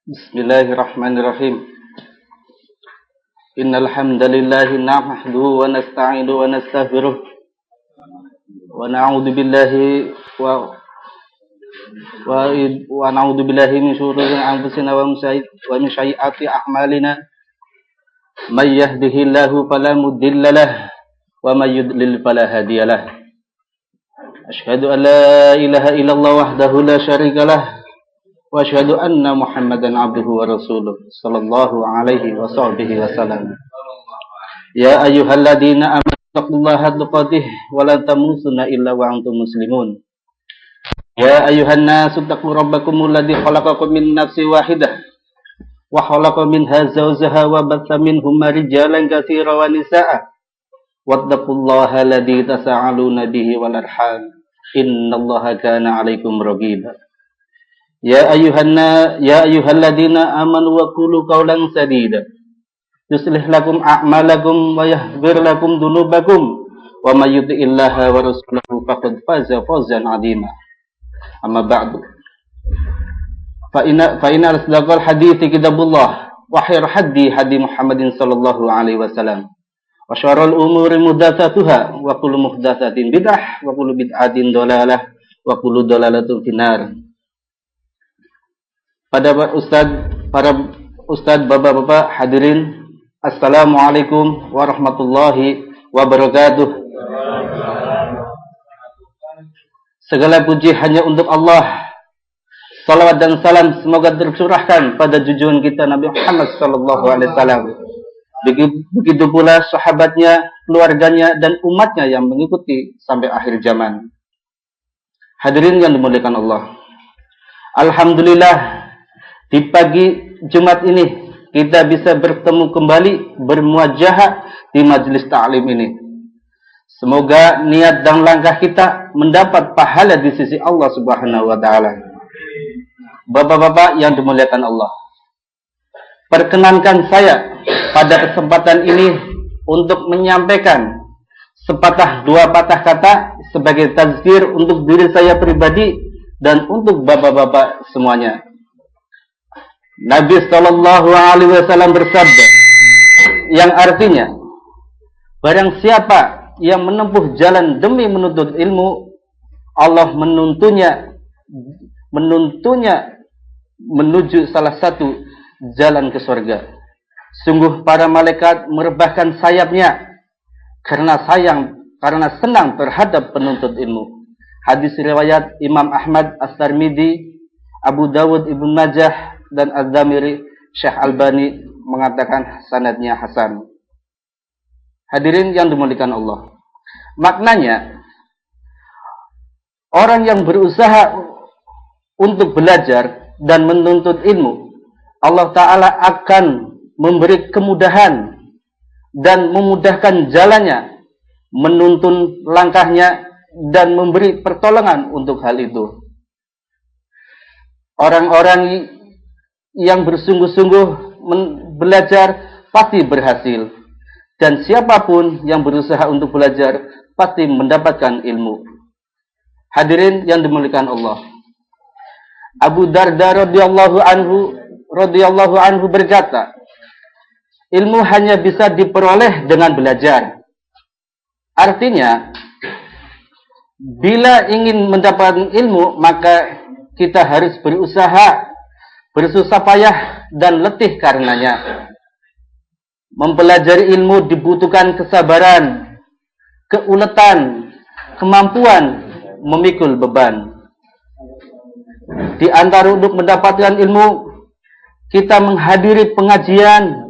Bismillahirrahmanirrahim. Innal hamdalillah nahmaduhu wa nasta'inuhu wa nastaghfiruh wa na'udzu billahi min shururi anfusina wa min sayyiati a'malina. May yahdihillahu fala mudilla lahu wa may yudlil fala hadiya lahu. Asyhadu an la ilaha illallah wahdahu la syarika lahu wa asyhadu anna Muhammadan abduhu wa rasuluh sallallahu alaihi wa sahbihi wasallam. Ya ayyuhalladzina amanu taqullaha haqqa tuqatih wa la tamutunna illa wa antum muslimun. Ya ayyuhan nasu taqu rabbakumul ladzi khalaqakum min nafsin wahidah wa khalaqa minha zawjaha wa batha minhuma rijalan katsiran wa nisaa'a wattaqullaha alladzi tasaaluna bihi wal arham innallaha kana 'alaikum raqiba. Ya ayyuhalladzina amanu wa qulu qawlan sadida yuslih lakum a'malakum wa yaghfir lakum dhunubakum wa may yuti'illaha wa rasulahu faqad faza fawzan 'azima. Amma ba'du. Fa inna asdaqal hadithi kitabullah wa khairul hadi Muhammadin sallallahu alaihi wasallam wa syarrul umuri muhdatsatuha wa kullu muhdatsatin bid'ah wa kullu bid'atin dhalalah wa kullu dhalalatin finnar. Para ustadz, bapak-bapak, hadirin, assalamualaikum warahmatullahi wabarakatuh. Segala puji hanya untuk Allah. Salawat dan salam semoga tercurahkan pada junjungan kita Nabi Muhammad sallallahu alaihi wasallam. Begitu pula sahabatnya, keluarganya, dan umatnya yang mengikuti sampai akhir zaman. Hadirin yang dimuliakan Allah. Alhamdulillah, di pagi Jumat ini kita bisa bertemu kembali, bermuajahah di majelis ta'lim ini. Semoga niat dan langkah kita mendapat pahala di sisi Allah Subhanahu wa taala. Bapak-bapak yang dimuliakan Allah, perkenankan saya pada kesempatan ini untuk menyampaikan sepatah dua patah kata sebagai tazkir untuk diri saya pribadi dan untuk bapak-bapak semuanya. Nabi sallallahu alaihi wasallam bersabda yang artinya, barang siapa yang menempuh jalan demi menuntut ilmu, Allah menuntunnya menuju salah satu jalan ke surga. Sungguh para malaikat merebahkan sayapnya karena senang terhadap penuntut ilmu. Hadis riwayat Imam Ahmad, As-Tirmidzi, Abu Dawud, Ibnu Majah, dan Az-Zamiri. Syekh Albani mengatakan sanadnya hasan. Hadirin yang dimuliakan Allah, maknanya orang yang berusaha untuk belajar dan menuntut ilmu, Allah Ta'ala akan memberi kemudahan dan memudahkan jalannya, menuntun langkahnya, dan memberi pertolongan untuk hal itu. Orang-orang yang bersungguh-sungguh belajar pasti berhasil, dan siapapun yang berusaha untuk belajar pasti mendapatkan ilmu. Hadirin yang dimuliakan Allah, Abu Darda radhiyallahu anhu berkata, ilmu hanya bisa diperoleh dengan belajar. Artinya, bila ingin mendapatkan ilmu, maka kita harus berusaha, bersusah payah, dan letih karenanya. Mempelajari ilmu dibutuhkan kesabaran, keuletan, kemampuan memikul beban. Di antara untuk mendapatkan ilmu, kita menghadiri pengajian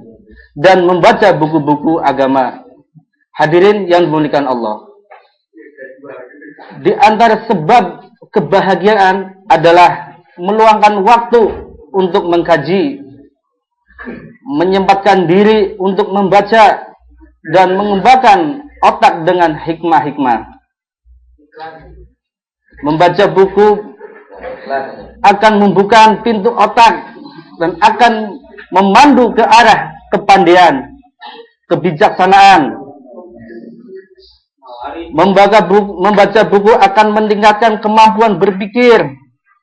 dan membaca buku-buku agama. Hadirin yang dimuliakan Allah, di antara sebab kebahagiaan adalah meluangkan waktu untuk mengkaji, menyempatkan diri untuk membaca, dan mengembangkan otak dengan hikmah-hikmah. Membaca buku akan membuka pintu otak dan akan memandu ke arah kepandaian, kebijaksanaan. Membaca buku akan meningkatkan kemampuan berpikir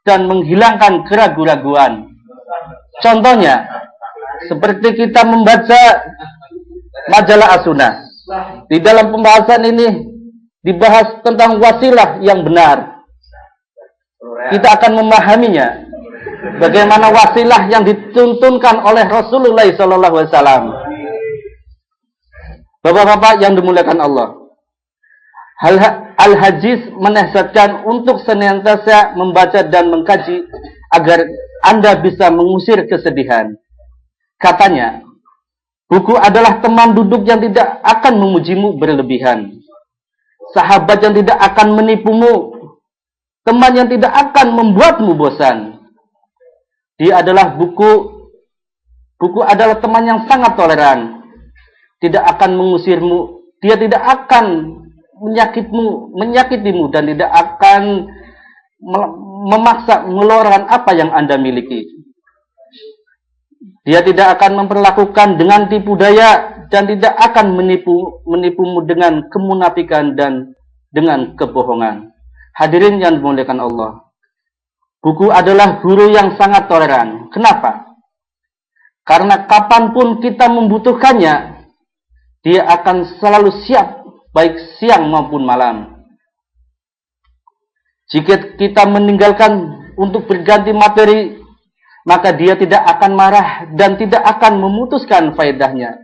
dan menghilangkan keraguan-raguan. Contohnya, seperti kita membaca majalah As-Sunnah. Di dalam pembahasan ini dibahas tentang wasilah yang benar. Kita akan memahaminya. Bagaimana wasilah yang dituntunkan oleh Rasulullah SAW. Bapak-bapak yang dimuliakan Allah. Al-Hajiz menasihatkan untuk senantiasa membaca dan mengkaji agar Anda bisa mengusir kesedihan. Katanya, buku adalah teman duduk yang tidak akan memujimu berlebihan. Sahabat yang tidak akan menipumu. Teman yang tidak akan membuatmu bosan. Dia adalah buku adalah teman yang sangat toleran. Tidak akan mengusirmu. Dia tidak akan menyakitimu dan tidak akan memaksa mengeluarkan apa yang Anda miliki. Dia tidak akan memperlakukan dengan tipu daya dan tidak akan menipumu dengan kemunafikan dan dengan kebohongan. Hadirin yang dimuliakan Allah. Buku adalah guru yang sangat toleran. Kenapa? Karena kapanpun kita membutuhkannya, dia akan selalu siap, baik siang maupun malam. Jika kita meninggalkan untuk berganti materi, maka dia tidak akan marah dan tidak akan memutuskan faedahnya.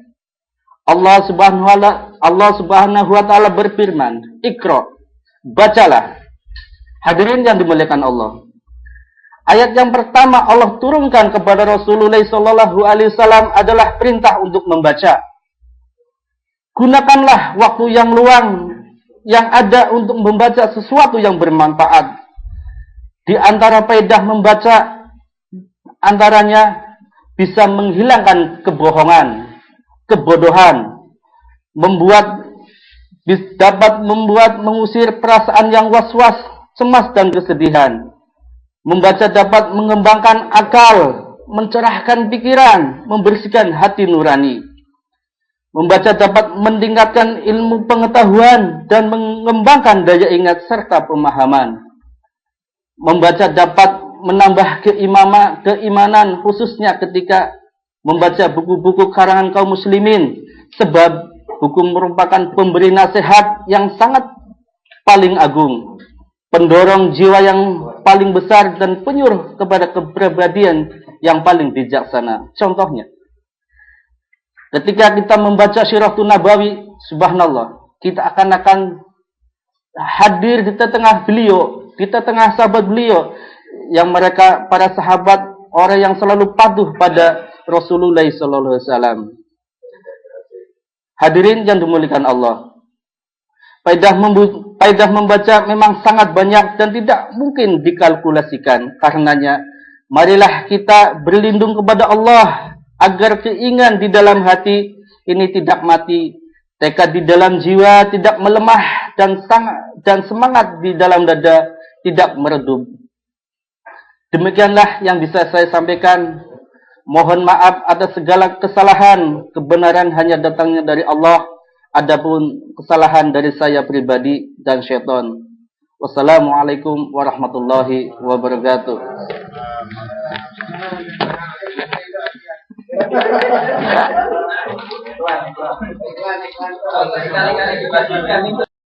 Allah Subhanahu wa taala berfirman, "Iqra," bacalah. Hadirin yang dimuliakan Allah. Ayat yang pertama Allah turunkan kepada Rasulullah SAW adalah perintah untuk membaca. Gunakanlah waktu yang luang yang ada untuk membaca sesuatu yang bermanfaat. Di antara faedah membaca antaranya bisa menghilangkan kebohongan, kebodohan, dapat membuat mengusir perasaan yang was-was, cemas dan kesedihan. Membaca dapat mengembangkan akal, mencerahkan pikiran, membersihkan hati nurani. Membaca dapat meningkatkan ilmu pengetahuan dan mengembangkan daya ingat serta pemahaman. Membaca dapat menambah keimanan khususnya ketika membaca buku-buku karangan kaum muslimin, sebab buku merupakan pemberi nasihat yang sangat paling agung, pendorong jiwa yang paling besar dan penyuruh kepada kepribadian yang paling bijaksana. Contohnya, ketika kita membaca Syiratun Nabawi, subhanallah, kita akan hadir di tengah beliau, di tengah sahabat beliau, yang mereka para sahabat orang yang selalu patuh pada Rasulullah SAW. Hadirin yang dimuliakan Allah. Faedah membaca memang sangat banyak dan tidak mungkin dikalkulasikan. Karenanya, marilah kita berlindung kepada Allah agar keinginan di dalam hati ini tidak mati, tekad di dalam jiwa tidak melemah, dan semangat di dalam dada tidak meredup. Demikianlah yang bisa saya sampaikan. Mohon maaf atas segala kesalahan. Kebenaran hanya datangnya dari Allah. Adapun kesalahan dari saya pribadi dan syaitan. Wassalamualaikum warahmatullahi wabarakatuh.